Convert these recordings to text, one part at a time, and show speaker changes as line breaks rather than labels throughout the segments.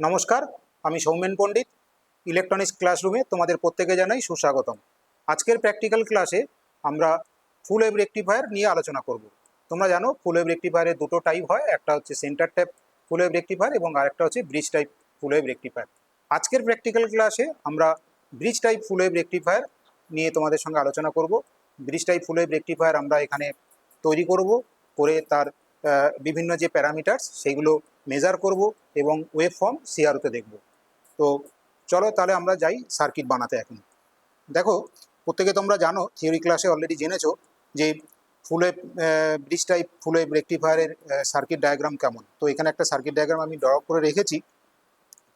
নমস্কার, আমি সৌমেন পণ্ডিত। ইলেকট্রনিক্স ক্লাসরুমে তোমাদের প্রত্যেকে জানাই সুস্বাগতম। আজকের প্র্যাকটিক্যাল ক্লাসে আমরা ফুল ওয়েভ রেকটিফায়ার নিয়ে আলোচনা করব। তোমরা জানো ফুল ওয়েভ রেকটিফায়ারের দুটো টাইপ হয়, একটা হচ্ছে centre type full wave rectifier এবং আরেকটা হচ্ছে bridge type full wave rectifier. আজকের প্র্যাকটিক্যাল ক্লাসে আমরা bridge type full wave rectifier নিয়ে তোমাদের সঙ্গে আলোচনা করব। Bridge type full wave rectifier আমরা এখানে তৈরি করে তার বিভিন্ন যে প্যারামিটার্স সেগুলো মেজার করব এবং ওয়েভ ফর্ম সিআরওতে দেখব। তো চলো তাহলে আমরা যাই সার্কিট বানাতে। এখন দেখো, প্রত্যেকে তোমরা জানো, থিওরি ক্লাসে অলরেডি জেনেছো যে full wave bridge type full wave রেকটিফায়ারের সার্কিট ডায়াগ্রাম কেমন। তো এখানে একটা সার্কিট ডায়াগ্রাম আমি ড্র করে রেখেছি।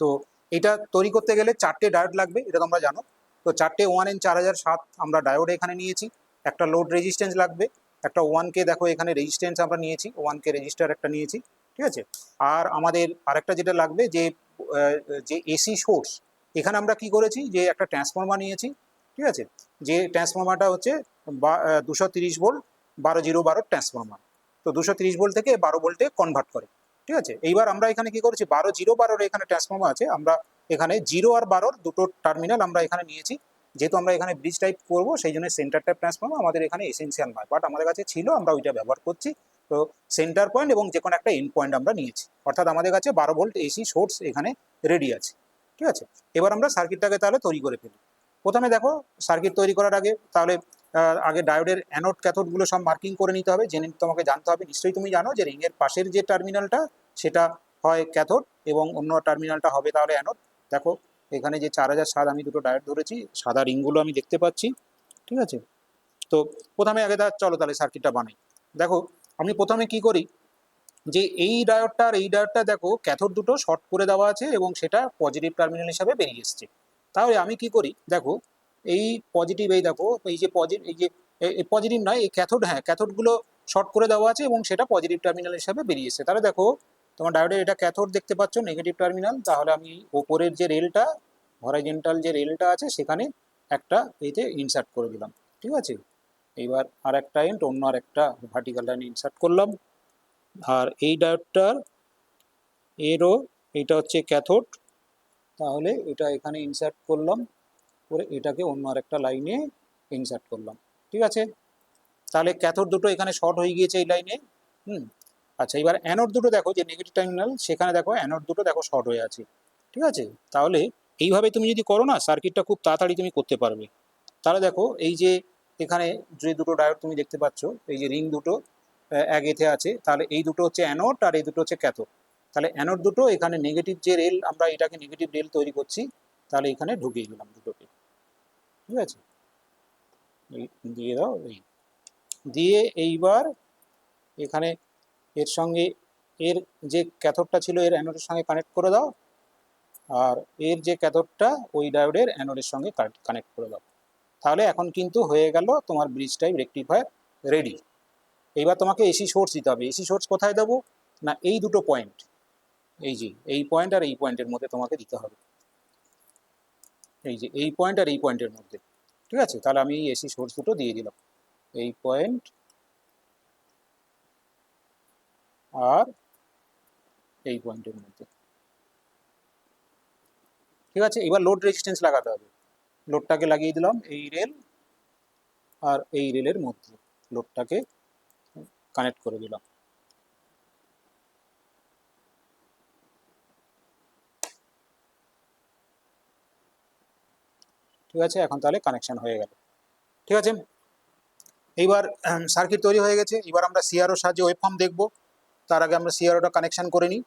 তো এটা তৈরি করতে গেলে 4টে ডায়োড লাগবে, এটা তোমরা জানো। তো 4টে 1N4007 আমরা ডায়োড এখানে নিয়েছি। একটা লোড রেজিস্ট্যান্স লাগবে, একটা 1K, দেখো এখানে রেজিস্ট্যান্স আমরা নিয়েছি, 1K রেজিস্টার একটা নিয়েছি, ঠিক আছে। আর আমাদের আরেকটা যেটা লাগবে যে এসি সোর্স, এখানে আমরা কি করেছি যে একটা ট্রান্সফর্মার নিয়েছি, ঠিক আছে। যে ট্রান্সফর্মারটা হচ্ছে 230 ভোল্ট 12 ট্রান্সফর্মার। তো 230 ভোল্ট থেকে 12 ভোল্টে কনভার্ট করে, ঠিক আছে। এইবার আমরা এখানে কি করেছি, 12 এখানে ট্রান্সফর্মার আছে, আমরা এখানে 0 আর 12 দুটো টার্মিনাল আমরা এখানে নিয়েছি। যেহেতু আমরা এখানে ব্রিজ টাইপ করবো সেই জন্য সেন্টার টাইপ ট্রান্সফর্মার আমাদের এখানে এসেন্সিয়াল নয়, বাট আমাদের কাছে ছিল, আমরা ওইটা ব্যবহার করছি। তো সেন্টার পয়েন্ট এবং যে কোনো একটা এন্ড পয়েন্ট আমরা নিয়েছি, অর্থাৎ আমাদের কাছে 12 ভোল্ট এসি সোর্স এখানে রেডি আছে, ঠিক আছে। এবার আমরা সার্কিটটাকে তাহলে তৈরি করে ফেলি। প্রথমে দেখো, সার্কিট তৈরি করার আগে তাহলে আগে ডায়োডের অ্যানোড ক্যাথোডগুলো সব মার্কিং করে নিতে হবে। তোমাকে জানতে হবে, নিশ্চয়ই তুমি জানো যে রিংয়ের পাশের যে টার্মিনালটা সেটা হয় ক্যাথোড এবং অন্য টার্মিনালটা হবে তাহলে অ্যানোড। দেখো এখানে যে 4007 আমি দুটো ডায়োড ধরেছি, সাদা রিংগুলো আমি দেখতে পাচ্ছি, ঠিক আছে। তো প্রথমে আগে চলো তাহলে সার্কিটটা বানাই। দেখো আমি প্রথমে কি করি, যে এই ডায়োডটা আর এই ডায়োডটা দেখো ক্যাথোড দুটো শর্ট করে দেওয়া আছে এবং সেটা পজিটিভ টার্মিনাল হিসাবে বেরিয়ে এসছে। তাহলে আমি কি করি, দেখো এই পজিটিভ, এই দেখো এই যে পজিটিভ নয়, এই ক্যাথোড, হ্যাঁ ক্যাথোডগুলো শর্ট করে দেওয়া আছে এবং সেটা পজিটিভ টার্মিনাল হিসাবে বেরিয়ে এসছে। তাহলে দেখো তোমার ডায়োডের এটা ক্যাথোড দেখতে পাচ্ছ, নেগেটিভ টার্মিনাল। তাহলে আমি ওপরের যে রেলটা, হরাইজন্টাল যে রেলটা আছে সেখানে একটা এইতে ইনসার্ট করে দিলাম, ঠিক আছে। এইবার আর একটা এন্ড অন্য আর একটা ভার্টিক্যাল লাইনে ইনসার্ট করলাম। আর এই ডায়োডটার এরও এটা হচ্ছে ক্যাথোড, তাহলে এটা এখানে ইনসার্ট করলাম, করে এটাকে অন্য আরেকটা লাইনে ইনসার্ট করলাম, ঠিক আছে। তাহলে ক্যাথোড দুটো এখানে শর্ট হয়ে গিয়েছে এই লাইনে। আচ্ছা, এবার অ্যানোড দুটো দেখো, যে নেগেটিভ টার্মিনাল সেখানে দেখো অ্যানোড দুটো দেখো শর্ট হয়ে আছে, ঠিক আছে। তাহলে এইভাবে তুমি যদি করো না, সার্কিটটা খুব তাড়াতাড়ি তুমি করতে পারবে। তাহলে দেখো এই যে এখানে যে দুটো ডায়োড তুমি দেখতে পাচ্ছ, এই যে রিং দুটো এক এতে আছে, তাহলে এই দুটো হচ্ছে অ্যানোড আর এই দুটো হচ্ছে ক্যাথোড। তাহলে অ্যানোড দুটো এখানে নেগেটিভ যে রেল, আমরা এটাকে নেগেটিভ রেল তৈরি করছি, তাহলে এখানে ঢুকিয়ে দিলাম দুটোকে, ঠিক আছে। এই দিয়ে দাও, এই দিয়ে এইবার এখানে এর সঙ্গে এর যে ক্যাথোডটা ছিল এর অ্যানোডের সঙ্গে কানেক্ট করে দাও, আর এর যে ক্যাথোডটা ওই ডায়োডের অ্যানোডের সঙ্গে কানেক্ট করে দাও। তাহলে এখন কিন্তু হয়ে গেল তোমার ব্রিজ টাইপ রেকটিফায়ার রেডি। এইবার তোমাকে এসি সোর্স দিতে হবে। এসি সোর্স কোথায় দেবো না, এই দুটো পয়েন্ট, এই যে এই পয়েন্ট আর এই পয়েন্টের মধ্যে তোমাকে দিতে হবে, এই যে এই পয়েন্ট আর এই পয়েন্টের মধ্যে, ঠিক আছে। তাহলে আমি এই এসি সোর্স দুটো দিয়ে দিলাম, এই পয়েন্ট আর এই পয়েন্টের মধ্যে, ঠিক আছে। এবার লোড রেজিস্ট্যান্স লাগাতে হবে। লোডটাকে লাগিয়ে দিলাম এই রেল আর এই রেলের মধ্যে, লোডটাকে কানেক্ট করে দিলাম, ঠিক আছে। এখন তাহলে কানেকশন হয়ে গেল, ঠিক আছে। এইবার সার্কিট তৈরি হয়ে গেছে। এবার আমরা সিআরও সাহায্যে ওয়েবফর্ম দেখব। তার আগে আমরা সিআরওটা কানেকশন করে নিই।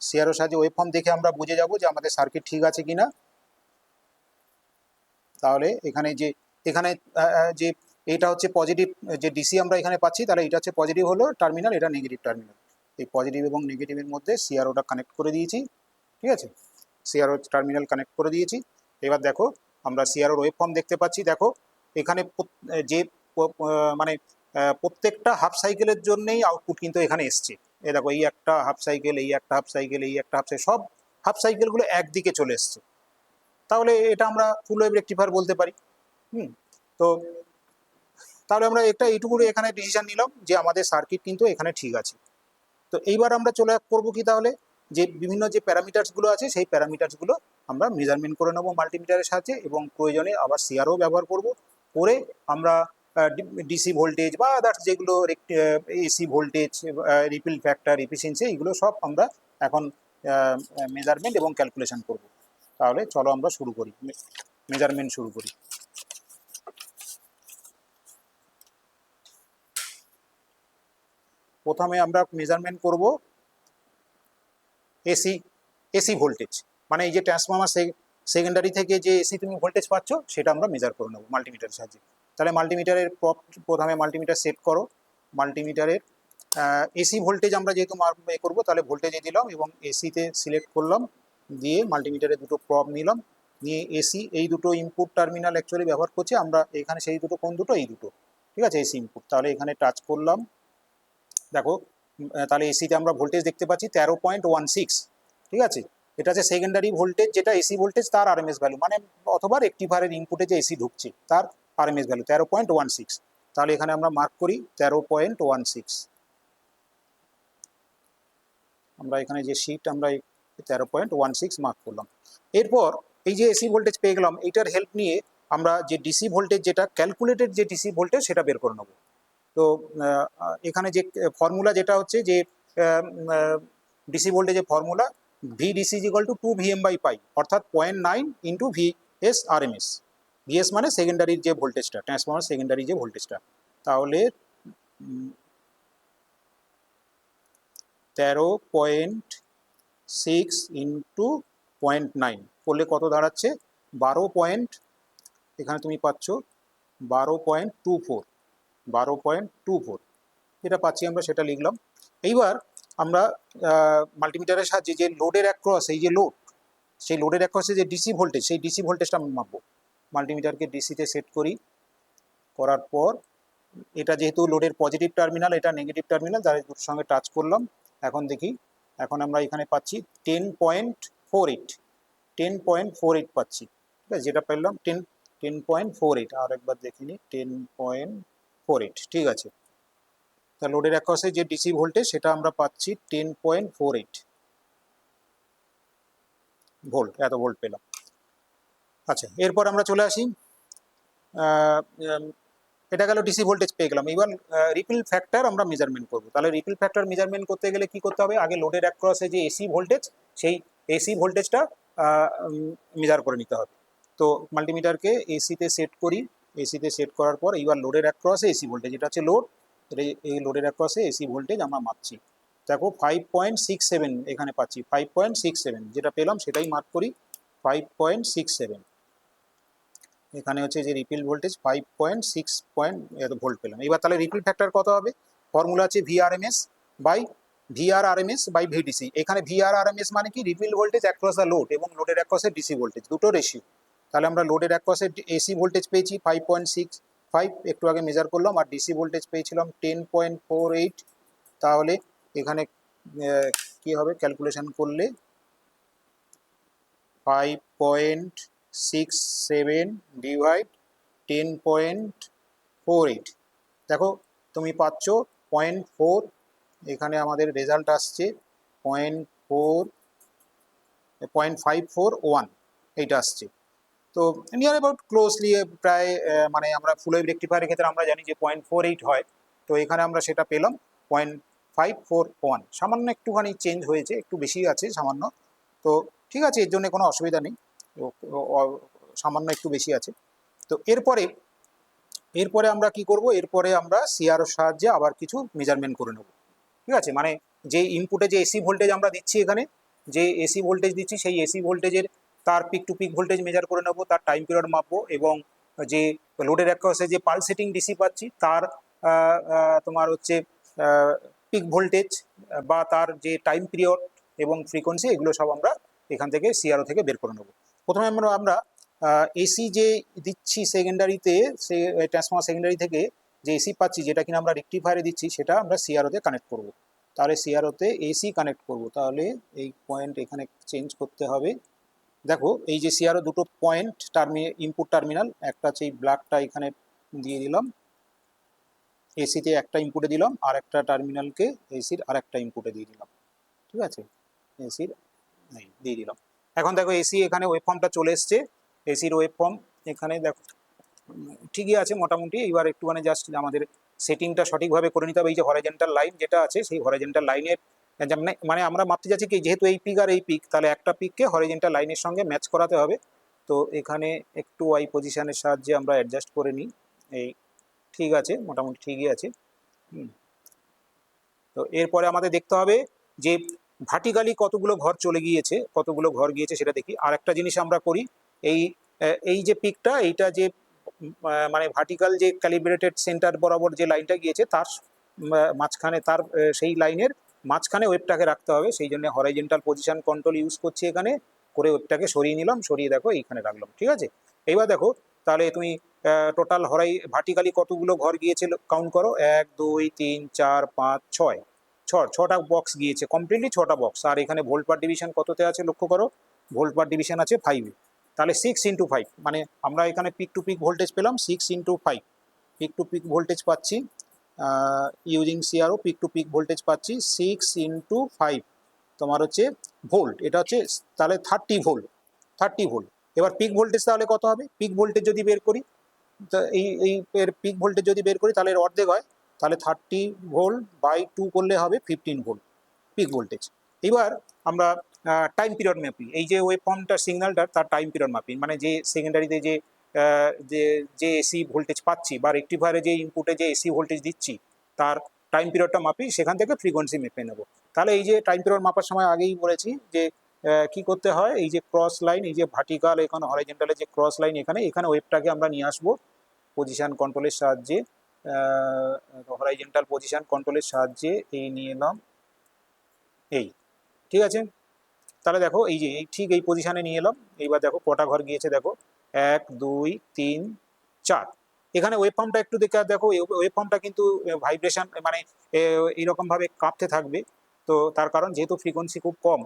সিআরও সাহায্যে ওয়েবফর্ম দেখে আমরা বুঝে যাব যে আমাদের সার্কিট ঠিক আছে কিনা। তাহলে এখানে যে এটা হচ্ছে পজিটিভ, যে ডিসি আমরা এখানে পাচ্ছি, তাহলে এটা হচ্ছে পজিটিভ হলো টার্মিনাল, এটা নেগেটিভ টার্মিনাল। এই পজিটিভ এবং নেগেটিভের মধ্যে সিআরওটা কানেক্ট করে দিয়েছি, ঠিক আছে। সিআরও টার্মিনাল কানেক্ট করে দিয়েছি। এবার দেখো আমরা সিআরওর ওয়েবফর্ম দেখতে পাচ্ছি। দেখো এখানে যে মানে প্রত্যেকটা হাফ সাইকেলের জন্যই আউটপুট কিন্তু এখানে এসছে। এই দেখো এই একটা হাফ সাইকেল, এই একটা হাফ সাইকেল, এই একটা হাফ সাইকেল, সব হাফ সাইকেলগুলো একদিকে চলে এসছে। তাহলে এটা আমরা ফুল ওয়েভ রেকটিফায়ার বলতে পারি। তো তাহলে আমরা এইটুকু এখানে ডিসিশন নিলাম যে আমাদের সার্কিট কিন্তু এখানে ঠিক আছে। তো এইবার আমরা চলে করবো কি, তাহলে যে বিভিন্ন যে প্যারামিটার্সগুলো আছে সেই প্যারামিটার্সগুলো আমরা মেজারমেন্ট করে নেবো মাল্টিমিটারের সাহায্যে, এবং প্রয়োজনে আবার সিআরও ব্যবহার করব। করে আমরা ডিসি ভোল্টেজ বা আদার্স যেগুলো AC voltage, repeal factor, efficiency, এগুলো সব আমরা এখন মেজারমেন্ট এবং ক্যালকুলেশন করব। তাহলে চলো আমরা শুরু করি, মেজারমেন্ট শুরু করি। প্রথমে আমরা মেজারমেন্ট করব এসি এসি ভোল্টেজ, মানে এই যে ট্রান্সফরমার সেকেন্ডারি থেকে যে এসি তুমি ভোল্টেজ পাচ্ছ সেটা আমরা মেজার করে নেবো মাল্টিমিটারের সাহায্যে। তাহলে মাল্টিমিটারের প্রথমে মাল্টিমিটার সেট করো। মাল্টিমিটারের এসি ভোল্টেজ আমরা যেহেতু করবো, তাহলে ভোল্টেজে দিলাম এবং এসিতে সিলেক্ট করলাম, দিয়ে মাল্টিমিটারে দুটো প্রব নিলাম, নিয়ে এসি এই দুটো ইনপুট টার্মিনাল অ্যাকচুয়ালি ব্যবহার করছি আমরা এখানে, সেই দুটো কোন দুটো, এই দুটো, ঠিক আছে, এসি ইনপুট। তাহলে এখানে টাচ করলাম, দেখো তাহলে এসিতে আমরা ভোল্টেজ দেখতে পাচ্ছি 13.16, ঠিক আছে। এটা হচ্ছে সেকেন্ডারি ভোল্টেজ, যেটা এসি ভোল্টেজ তার আরএমএস ভ্যালু, মানে অথবা রেকটিফায়ারের ইনপুটে যে এসি ঢুকছে তার আরএমএস ভ্যালু 13.16। তাহলে এখানে আমরা মার্ক করি 13.16। আমরা এখানে যে শিট আমরা 13.16 মার্ক করলাম। এরপর এই যে এসি ভোল্টেজ পেয়ে গেলাম, এইটার হেল্প নিয়ে আমরা যে ডিসি ভোল্টেজ, যেটা ক্যালকুলেটেড যে ডিসি ভোল্টেজ, সেটা বের করে নেব। তো এখানে যে ফর্মুলা যেটা হচ্ছে যে ডিসি ভোল্টেজের formula VDC is equal to 2 Vm/π, অর্থাৎ 0.9 ইন্টু ভিএস আরএমএস। ভিএস মানে সেকেন্ডারির যে ভোল্টেজটা, ট্রান্সফরমার সেকেন্ডারি যে ভোল্টেজটা। তাহলে 13.6 ইন্টু 0.9 করলে কত দাঁড়াচ্ছে, 12. এখানে তুমি পাচ্ছ 12.24, 12.24 যেটা পাচ্ছি আমরা সেটা লিখলাম। এইবার আমরা মাল্টিমিটারের সাহায্যে যে লোডের অ্যাক্রস, এই যে লোড, সেই লোডের অ্যাক্রসে যে ডিসি ভোল্টেজ, সেই ডিসি ভোল্টেজটা আমি মাপবো। মাল্টিমিটারকে ডিসিতে সেট করি, করার পর এটা যেহেতু লোডের পজিটিভ টার্মিনাল, এটা নেগেটিভ টার্মিনাল, তার দুটোর সঙ্গে টাচ করলাম। এখন দেখি, এখন আমরা এখানে পাচ্ছি 10.48, 10.48 পাচ্ছি, ঠিক আছে, যেটা পেলাম 10.48। আর একবার দেখিনি, 10.48, ঠিক আছে। তা লোডের অ্যাক্রসে যে ডিসি ভোল্টেজ সেটা আমরা পাচ্ছি 10.48 ভোল্ট, এত ভোল্ট পেলাম। আচ্ছা, এরপর আমরা চলে আসি, এটা গেল ডিসি ভোল্টেজ পেয়ে গেলাম। এবার রিপিল ফ্যাক্টর আমরা মেজারমেন্ট করবো। তাহলে রিপিল ফ্যাক্টর মেজারমেন্ট করতে গেলে কি করতে হবে, আগে লোডের অ্যাক্রসে যে এসি ভোল্টেজ, সেই এসি ভোল্টেজটা মেজার করে নিতে হবে। তো মাল্টিমিটারকে এসিতে সেট করি, এসিতে সেট করার পর এইবার লোডের অ্যাক্রসে এসি ভোল্টেজ, এটা হচ্ছে লোড, এই লোডের অ্যাক্রসে এসি ভোল্টেজ আমরা মাপছি। দেখো 5.67 এখানে পাচ্ছি, 5.67 যেটা পেলাম সেটাই মার্ক করি, 5.67। এখানে হচ্ছে যে রিপিল ভোল্টেজ 5.6 এত ভোল্ট পেলাম। এবার তাহলে রিপিল ফ্যাক্টর কত হবে, ফর্মুলা আছে VRMS বাই ভিডিসি। এখানে VRMS মানে কি, repeal voltage across the load এবং লোডের অ্যাক্রসে ডিসি ভোল্টেজ, দুটো রেশিও। তাহলে আমরা লোডের অ্যাক্রসে এসি ভোল্টেজ পেয়েছি 5.65, একটু আগে মেজার করলাম, আর ডিসি ভোল্টেজ পেয়েছিলাম 10.48। তাহলে এখানে কি হবে, ক্যালকুলেশন করলে 5.67 ডিভাইড 10.48, দেখো তুমি পাচ্ছ 0.4, এখানে আমাদের রেজাল্ট আসছে 0.54 এইটা আসছে। তো নিয়ার অ্যাবাউট ক্লোজলি প্রায়, মানে আমরা ফুল ওয়েভ রেকটিফায়ারের ক্ষেত্রে আমরা জানি যে 0.48 হয়, তো এখানে আমরা সেটা পেলাম 0.541, সামান্য একটুখানি চেঞ্জ হয়েছে, একটু বেশি আছে সামান্য। তো ঠিক আছে, এর জন্য কোনো অসুবিধা নেই, সামান্য একটু বেশি আছে। তো এরপরে আমরা কি করব, এরপরে আমরা সিআরওর সাহায্যে আবার কিছু মেজারমেন্ট করে নেব, ঠিক আছে। মানে যে ইনপুটে যে এসি ভোল্টেজ আমরা দিচ্ছি, এখানে যে এসি ভোল্টেজ দিচ্ছি, সেই এসি ভোল্টেজের তার peak to peak voltage measure করে নেব, তার টাইম পিরিয়ড মাপবো, এবং যে লোডের অ্যাক্রসে যে পালসেটিং ডিসি পাচ্ছি তার তোমার হচ্ছে পিক ভোল্টেজ বা তার যে টাইম পিরিয়ড এবং ফ্রিকোয়েন্সি, এগুলো সব আমরা এখান থেকে সিআরও থেকে বের করে নেব। প্রথমে আমরা এসি যে দিচ্ছি সেকেন্ডারিতে, সে ট্রান্সফরমার সেকেন্ডারি থেকে যে এসি পাচ্ছি, যেটা কিনা আমরা রেকটিফায়ারে দিচ্ছি, সেটা আমরা সিআরওতে কানেক্ট করব। তাহলে সিআরওতে এসি কানেক্ট করব, তাহলে এই পয়েন্ট এখানে চেঞ্জ করতে হবে। দেখো এই যে সিআরও দুটো পয়েন্ট ইনপুট টার্মিনাল, একটা হচ্ছে এই ব্ল্যাকটা এখানে দিয়ে দিলাম, এসিতে একটা ইনপুটে দিলাম, আর একটা টার্মিনালকে এসির আর একটা ইনপুটে দিয়ে দিলাম, ঠিক আছে। এসির নেই, দিয়ে দিলাম। এখন দেখো এসি এখানে ওয়েব ফর্মটা চলে এসছে, এসির ওয়েব ফর্ম এখানে দেখো ঠিকই আছে মোটামুটি। এবার একটুখানি জাস্ট আমাদের সেটিংটা সঠিকভাবে করে নিতে হবে। এই যে হরাইজন্টাল লাইন যেটা আছে সেই হরাইজন্টাল লাইনের মানে আমরা মাপতে যাচ্ছি কি, যেহেতু এই পিক আর এই পিক, তাহলে একটা পিককে হরাইজন্টাল লাইনের সঙ্গে ম্যাচ করাতে হবে। তো এখানে একটু ওয়াই পজিশনের সাহায্যে আমরা অ্যাডজাস্ট করে নিই। এই ঠিক আছে, মোটামুটি ঠিকই আছে। তো এরপরে আমাদের দেখতে হবে যে ভার্টিক্যালি কতগুলো ঘর চলে গিয়েছে, কতগুলো ঘর গিয়েছে সেটা দেখি। আর একটা জিনিস আমরা করি, এই এই যে পিকটা, এইটা যে মানে ভার্টিক্যাল যে ক্যালিব্রেটেড সেন্টার বরাবর যে লাইনটা গিয়েছে তার মাঝখানে, তার সেই লাইনের মাঝখানে ওয়েবটাকে রাখতে হবে। সেই জন্য হরাইজন্টাল পজিশন কন্ট্রোল ইউজ করছি এখানে, করে ওয়েবটাকে সরিয়ে নিলাম, সরিয়ে দেখো এইখানে রাখলাম। ঠিক আছে, এইবার দেখো তাহলে তুমি টোটাল ভার্টিক্যালি কতগুলো ঘর গিয়েছিল কাউন্ট করো, 1 2 3 4 5 6, ছটা বক্স গিয়েছে কমপ্লিটলি, 6টা বক্স। আর এখানে ভোল্ট পার ডিভিশন কততে আছে লক্ষ্য করো, ভোল্ট পার ডিভিশন আছে 5। তাহলে 6 × 5, মানে আমরা এখানে পিক টু পিক ভোল্টেজ পেলাম 6 × 5, পিক টু পিক ভোল্টেজ পাচ্ছি using CRO, peak to peak voltage পাচ্ছি 6 × 5 তোমার হচ্ছে ভোল্ট, এটা হচ্ছে তাহলে 30 ভোল্ট, 30 ভোল্ট। এবার পিক ভোল্টেজ তাহলে কত হবে, পিক ভোল্টেজ যদি বের করি, তো এই এর পিক ভোল্টেজ যদি বের করি তাহলে এর অর্ধেক হয়, তাহলে 30 ভোল্ট বাই 2 করলে হবে 15 ভোল্ট পিক ভোল্টেজ। এবার আমরা টাইম পিরিয়ড ম্যাপিং, এই যে ওয়েব ফর্মটা সিগন্যালটার তার টাইম পিরিয়ড ম্যাপিং, মানে যে সেকেন্ডারিতে যে যে এসি ভোল্টেজ পাচ্ছি বা রেক্টিফায়ারে যে ইনপুটে যে এসি ভোল্টেজ দিচ্ছি তার টাইম পিরিয়ডটা মাপি, সেখান থেকে ফ্রিকোয়েন্সি মেপে নেব। তাহলে এই যে টাইম পিরিয়ড মাপার সময় আগেই বলেছি যে কি করতে হয়, এই যে ক্রস লাইন, এই যে ভার্টিক্যাল এখানে হরাইজন্টালের যে ক্রস লাইন, এখানে ওয়েবটাকে আমরা নিয়ে আসবো পজিশন কন্ট্রোলের সাহায্যে, হরাইজন্টাল পজিশন কন্ট্রোলের সাহায্যে এই নিয়ে এলাম, এই ঠিক আছে। তাহলে দেখো এই যে ঠিক এই পজিশনে নিয়ে এলাম। এইবার দেখো কটা ঘর গিয়েছে, দেখো 1 2 3 4। এখানে ওয়েব ফর্মটা একটু দেখো ওয়েব ফর্মটা কিন্তু ভাইব্রেশন মানে এইরকম ভাবে কাঁপতে থাকবে। তো তার কারণ যেহেতু ফ্রিকোয়েন্সি খুব কম,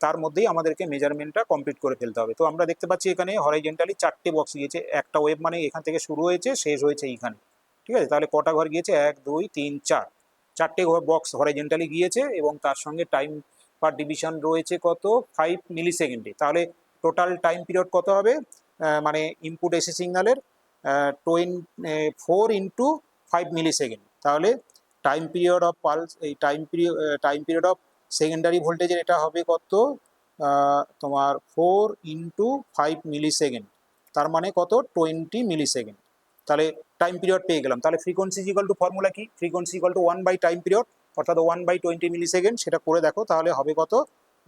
তার মধ্যেই আমাদেরকে মেজারমেন্টটা কমপ্লিট করে ফেলতে হবে। তো আমরা দেখতে পাচ্ছি এখানে হরাইজন্টালি 4টে বক্স গিয়েছে, একটা ওয়েব মানে এখান থেকে শুরু হয়েছে শেষ হয়েছে এইখানে। ঠিক আছে, তাহলে কটা ঘর গিয়েছে, 1 2 3 4, 4টে বক্স হরাইজন্টালি গিয়েছে এবং তার সঙ্গে টাইম পার ডিভিশন রয়েছে কত, 5 মিলি সেকেন্ডে। তাহলে টোটাল টাইম পিরিয়ড কত হবে, মানে ইনপুট এসি সিগন্যালের 4 × 5 মিলি সেকেন্ড। তাহলে টাইম পিরিয়ড অফ পালস, এই টাইম পিরিয়ড অফ সেকেন্ডারি ভোল্টেজের এটা হবে কত, তোমার 4 × 5 মিলি সেকেন্ড, তার মানে কত 20 মিলি সেকেন্ড। তাহলে টাইম পিরিয়ড পেয়ে গেলাম। তাহলে ফ্রিকোয়েন্সি ইকুয়াল টু ফর্মুলা কি, frequency equal to 1 by time period, অর্থাৎ 1/20 মিলি সেকেন্ড। সেটা করে দেখো তাহলে হবে কত,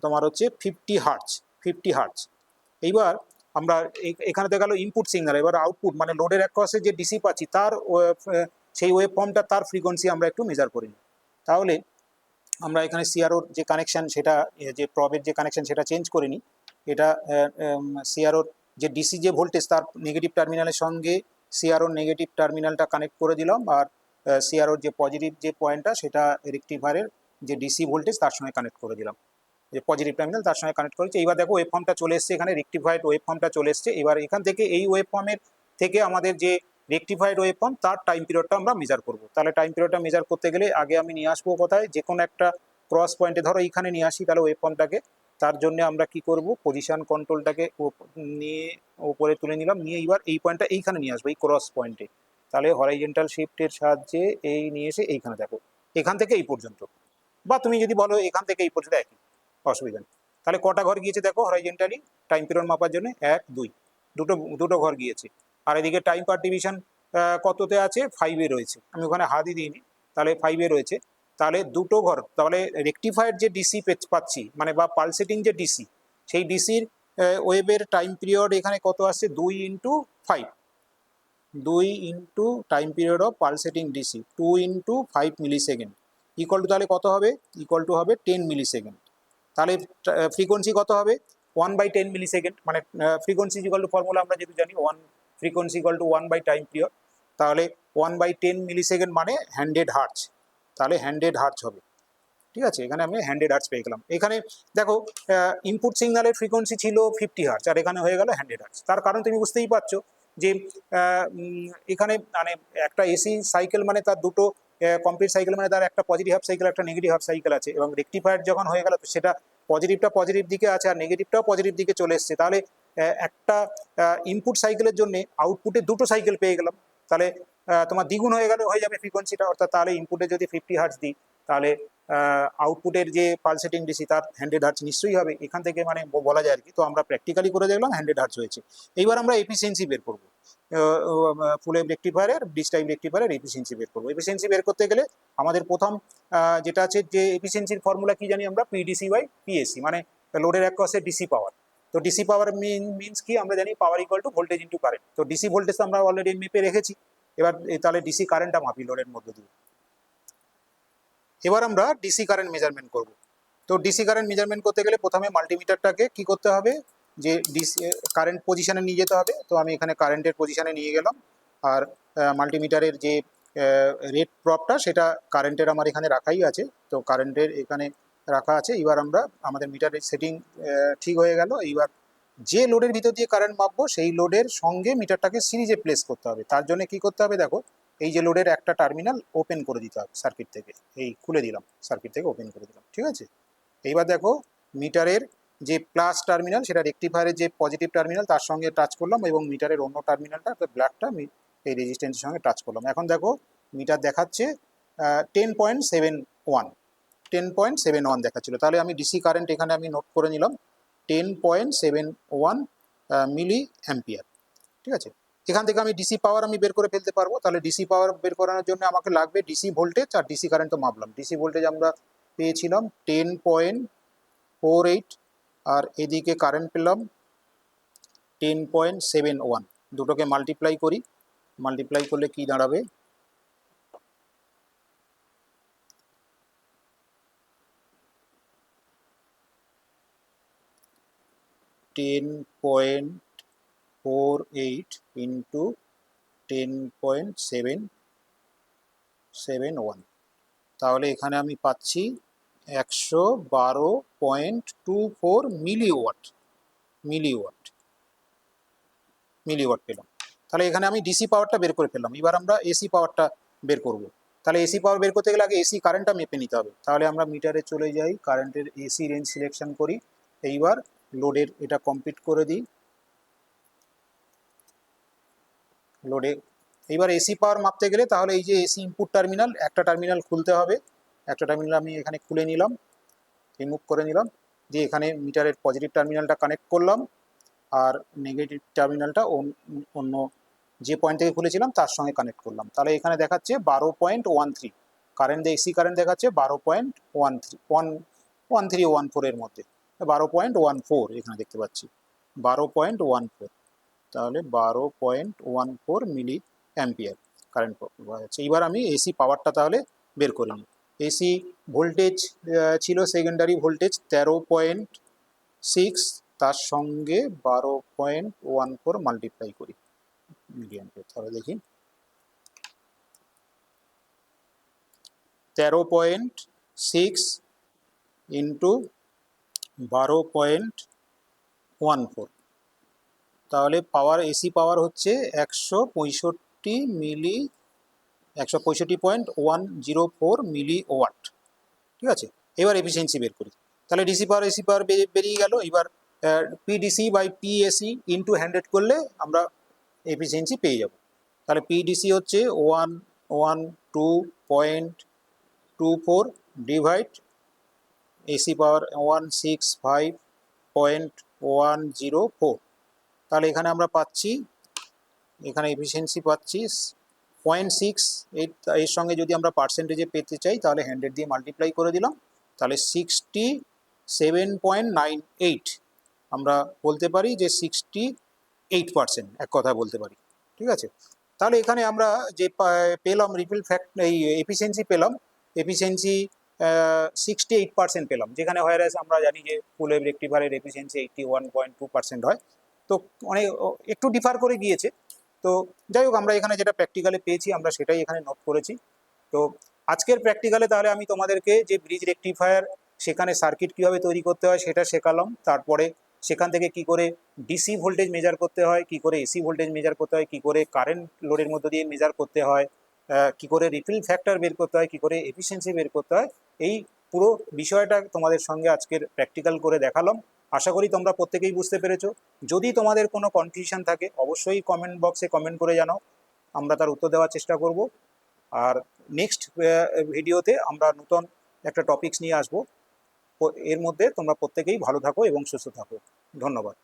তোমার হচ্ছে 50 হার্টজ, 50 হার্টজ। এইবার আমরা এখানে দেখা গেলো ইনপুট সিগন্যাল, এবার আউটপুট মানে লোডের এক পাশে যে ডিসি পাচ্ছি তার সেই ওয়েব ফর্মটা, তার ফ্রিকোয়েন্সি আমরা একটু মেজার করি। তাহলে আমরা এখানে সিআরওর যে কানেকশন, সেটা যে প্রবের যে কানেকশন সেটা চেঞ্জ করে নিই। এটা সিআরওর যে ডিসি যে ভোল্টেজ তার নেগেটিভ টার্মিনালের সঙ্গে সিআরওর নেগেটিভ টার্মিনালটা কানেক্ট করে দিলাম, আর সিআরওর যে পজিটিভ যে পয়েন্টটা সেটা রেক্টিফায়ারের যে ডিসি ভোল্টেজ তার সঙ্গে কানেক্ট করে দিলাম, যে পজিটিভ টার্মিনাল তার সঙ্গে কানেক্ট করেছি। এইবার দেখো ওয়েব ফর্মটা চলে এসছে, এখানে রেক্টিফাইড ওয়েব ফর্মটা চলে এসছে। এবার এখান থেকে এই ওয়েব ফর্মের থেকে আমাদের যে রেক্টিফাইড ওয়েব ফর্ম তার টাইম পিরিয়ডটা আমরা মেজার করবো। তাহলে টাইম পিরিয়ডটা মেজার করতে গেলে আগে আমি নিয়ে আসবো কোথায়, যে কোনো একটা ক্রস পয়েন্টে, ধরো এইখানে নিয়ে আসি তাহলে ওয়েব ফর্মটাকে। তার জন্য আমরা কি করব, পজিশন কন্ট্রোলটাকে নিয়ে উপরে তুলে নিলাম, নিয়ে এবার এই পয়েন্টটা এইখানে নিয়ে আসবো, এই ক্রস পয়েন্টে। তাহলে হরাইজন্টাল শিফটের সাহায্যে এই নিয়ে এসে এইখানে দেখো, এখান থেকে এই পর্যন্ত, বা তুমি যদি বলো এখান থেকে এই পর্যন্ত একই, অসুবিধা নেই। তাহলে কটা ঘর গিয়েছে দেখো হরাইজন্টালি টাইম পিরিয়ড মাপার জন্য, 1 2, দুটো ঘর গিয়েছে। আর এদিকে টাইম পার ডিভিশন কততে আছে, 5-এ রয়েছে, আমি ওখানে হাতই দিইনি, তাহলে 5-এ রয়েছে। তাহলে দুটো ঘর, তাহলে রেক্টিফায়ার যে ডিসি পাচ্ছি মানে বা পালসেটিং যে ডিসি, সেই ডিসির ওয়েবের টাইম পিরিয়ড এখানে কত আসছে, 2 × 5, 2 × time period of pulsating DC 2 × 5 millisecond equal to, তাহলে কত হবে, ইকুয়াল টু হবে 10 মিলি সেকেন্ড। তাহলে ফ্রিকোয়েন্সি কত হবে, 1/10 মিলি সেকেন্ড, মানে ফ্রিকোয়েন্সি ইকুয়াল টু ফর্মুলা আমরা যেহেতু জানি, frequency equal to 1 by time period. তাহলে 1/10 মিলি সেকেন্ড মানে 100 হার্টজ, তাহলে 100 হার্টজ হবে। ঠিক আছে, এখানে আমি 100 হার্টজ পেয়ে গেলাম। এখানে দেখো ইনপুট সিগন্যালের ফ্রিকোয়েন্সি ছিল 50 হার্টজ, আর এখানে হয়ে গেল 100 হার্টজ। তার কারণ তুমি বুঝতেই পারছো যে এখানে মানে একটা এসি সাইকেল মানে তার দুটো কমপ্লিট সাইকেল, মানে তার একটা পজিটিভ হাফ সাইকেল একটা নেগেটিভ হাফ সাইকেল আছে, এবং রেক্টিফায়ার যখন হয়ে গেল তো সেটা পজিটিভটা পজিটিভ দিকে আছে আর নেগেটিভটাও পজিটিভ দিকে চলে এসছে, তাহলে একটা ইনপুট সাইকেলের জন্য আউটপুটে দুটো সাইকেল পেয়ে গেলাম, তাহলে তোমার দ্বিগুণ হয়ে যাবে ফ্রিকোয়েন্সিটা। অর্থাৎ তাহলে ইনপুটে যদি 50 হার্টজ দিই, তাহলে আউটপুটের যে পালসেটিং ডিসি তার 100 হার্টজ নিশ্চয়ই হবে, এখান থেকে মানে বলা যায় আর কি। তো আমরা প্র্যাকটিক্যালি করে দেখলাম 100 হার্টজ হয়েছে। এইবার আমরা এফিসিয়েন্সি বের করবো, ফুল ওয়েভ রেকটিফায়ারের, ব্রিজ টাইপ রেকটিফায়ারের এফিসিয়েন্সি বের করবো। এফিসিয়েন্সি বের করতে গেলে আমাদের প্রথম যেটা আছে, যে এফিসিয়েন্সির ফর্মুলা কি জানি আমরা, পিডিসি বাই পিএসি, মানে লোডের এক কসে ডিসি পাওয়ার। তো ডিসি পাওয়ার মিনস কি, আমরা জানি পাওয়ার equal to voltage into current. তো ডিসি ভোল্টেজ আমরা অলরেডি মেপে রেখেছি, এবার তাহলে ডিসি কারেন্টটা মাপি লোডের মধ্যে দিয়ে। এবার আমরা ডিসি কারেন্ট মেজারমেন্ট করব। তো ডিসি কারেন্ট মেজারমেন্ট করতে গেলে প্রথমে মাল্টিমিটারটাকে কি করতে হবে, যে ডিসি কারেন্ট পজিশনে নিয়ে যেতে হবে। তো আমি এখানে কারেন্টের পজিশনে নিয়ে গেলাম, আর মাল্টিমিটারের যে রেট প্রপটা সেটা কারেন্টের আমার এখানে রাখাই আছে, তো কারেন্টের এখানে রাখা আছে। এবার আমরা আমাদের মিটারের সেটিং ঠিক হয়ে গেল। এইবার যে লোডের ভিতর দিয়ে কারেন্ট মাপবো সেই লোডের সঙ্গে মিটারটাকে সিরিজে প্লেস করতে হবে। তার জন্য কি করতে হবে, দেখো এই যে লোডের একটা টার্মিনাল ওপেন করে দিতে হবে সার্কিট থেকে, এই খুলে দিলাম, সার্কিট থেকে ওপেন করে দিলাম, ঠিক আছে। এইবার দেখো মিটারের যে প্লাস টার্মিনাল সেটা রেকটিফায়ারের যে পজিটিভ টার্মিনাল তার সঙ্গে টাচ করলাম, এবং মিটারের অন্য টার্মিনালটা ব্ল্যাকটা এই রেজিস্ট্যান্সের সঙ্গে টাচ করলাম। এখন দেখো মিটার দেখাচ্ছে 10.71, 10.71 দেখাচ্ছিল। তাহলে আমি ডিসি কারেন্ট এখানে আমি নোট করে নিলাম 10.71 মিলি অ্যাম্পিয়ার, ঠিক আছে। এখান থেকে আমি ডিসি পাওয়ার আমি বের করে ফেলতে পারবো। তাহলে ডিসি পাওয়ার বের করানোর জন্য আমাকে লাগবে ডিসি ভোল্টেজ আর ডিসি কারেন্ট। তো মাপলাম, ডিসি ভোল্টেজ আমরা পেয়েছিলাম 10.48, আর এদিকে কারেন্ট পেলাম 10.71। দুটোকে মাল্টিপ্লাই করি, মাল্টিপ্লাই করলে কি দাঁড়াবে, 10.48 ইন্টু 10.771। তাহলে এখানে আমি পাচ্ছি 112.24 মিলিওয়াট, মিলিওয়াট পেলাম। তাহলে এখানে আমি ডিসি পাওয়ারটা বের করে ফেললাম। এবার আমরা এসি পাওয়ারটা বের করব। তাহলে এসি পাওয়ার বের করতে গেলে আগে এসি কারেন্টটা মেপে নিতে হবে। তাহলে আমরা মিটারে চলে যাই, কারেন্টের এসি রেঞ্জ সিলেকশন করি। এইবার লোডের এটা কমপ্লিট করে দিই, লোডে। এইবার এসি পাওয়ার মাপতে গেলে তাহলে এই যে এসি ইনপুট টার্মিনাল, একটা টার্মিনাল খুলতে হবে, একটা টার্মিনাল আমি এখানে খুলে নিলাম, রিমুভ করে নিলাম, দিয়ে এখানে মিটারের পজিটিভ টার্মিনালটা কানেক্ট করলাম, আর নেগেটিভ টার্মিনালটা অন্য যে পয়েন্ট থেকে খুলেছিলাম তার সঙ্গে কানেক্ট করলাম। তাহলে এখানে দেখাচ্ছে 12.13 কারেন্ট, এসি কারেন্ট দেখাচ্ছে 12.1314 এর মধ্যে, 12.14 এখানে দেখতে পাচ্ছি 12.14। তাহলে 12.14 মিলি অ্যাম্পিয়ার কারেন্ট পাওয়া যাচ্ছে। এবার আমি এসি পাওয়ারটা তাহলে বের করে নিই। এসি ভোল্টেজ ছিল সেকেন্ডারি ভোল্টেজ 13.6, তার সঙ্গে 12.14 মাল্টিপ্লাই করি মিলি অ্যাম্পিয়ার। তাহলে দেখি 13.6 ইন্টু 12.14, তাহলে পাওয়ার এসি পাওয়ার হচ্ছে 165.104 মিলি ওয়াট, ঠিক আছে। এবার এফিসিয়েন্সি বের করি। তাহলে ডিসি পাওয়ার এসি পাওয়ার বেরিয়ে গেল। এবার পিডিসি বাই পিএসি ইন্টু 100 করলে আমরা এফিসিয়েন্সি পেয়ে যাব। তাহলে পিডিসি হচ্ছে 112.24 ডিভাইড এসি পাওয়ার 165.104। তাহলে এখানে আমরা পাচ্ছি, এখানে এফিসিয়েন্সি পাচ্ছি 0.6। এর সঙ্গে যদি আমরা পার্সেন্টেজে পেতে চাই তাহলে 100 দিয়ে মাল্টিপ্লাই করে দিলাম, তাহলে 67.98 আমরা বলতে পারি যে 68%, এক কথা বলতে পারি, ঠিক আছে। তাহলে এখানে আমরা যে পেলাম রিপিল ফ্যাক্ট, এই এফিসিয়েন্সি পেলাম, এফিসিয়েন্সি 68% পেলাম, যেখানে হোয়ারাস আমরা জানি যে ফুল ওয়েভ রেকটিফায়ারের এফিসিয়েন্সি 81.2% হয়। তো অনেক একটু ডিফার করে গিয়েছে। তো যাই হোক, আমরা এখানে যেটা প্র্যাকটিক্যালে পেয়েছি আমরা সেটাই এখানে নোট করেছি। তো আজকের প্র্যাকটিক্যালে তাহলে আমি তোমাদেরকে যে ব্রিজ রেকটিফায়ার সেখানে সার্কিট কীভাবে তৈরি করতে হয় সেটা শেখালাম। তারপরে সেখান থেকে কি করে ডিসি ভোল্টেজ মেজার করতে হয়, কি করে এসি ভোল্টেজ মেজার করতে হয়, কি করে কারেন্ট লোডের মধ্যে দিয়ে মেজার করতে হয়, কি করে রিফিল ফ্যাক্টর বের করতে হয়, কি করে এফিসিয়েন্সি বের করতে হয়, এই পুরো বিষয়টা তোমাদের সঙ্গে আজকের প্র্যাকটিক্যাল করে দেখালাম। আশা করি তোমরা প্রত্যেকেই বুঝতে পেরেছো। যদি তোমাদের কোনো কনফিউশন থাকে অবশ্যই কমেন্ট বক্সে কমেন্ট করে জানাও, আমরা তার উত্তর দেওয়ার চেষ্টা করব। আর নেক্সট ভিডিওতে আমরা নতুন একটা টপিকস নিয়ে আসবো। এর মধ্যে তোমরা প্রত্যেকেই ভালো থাকো এবং সুস্থ থাকো। ধন্যবাদ।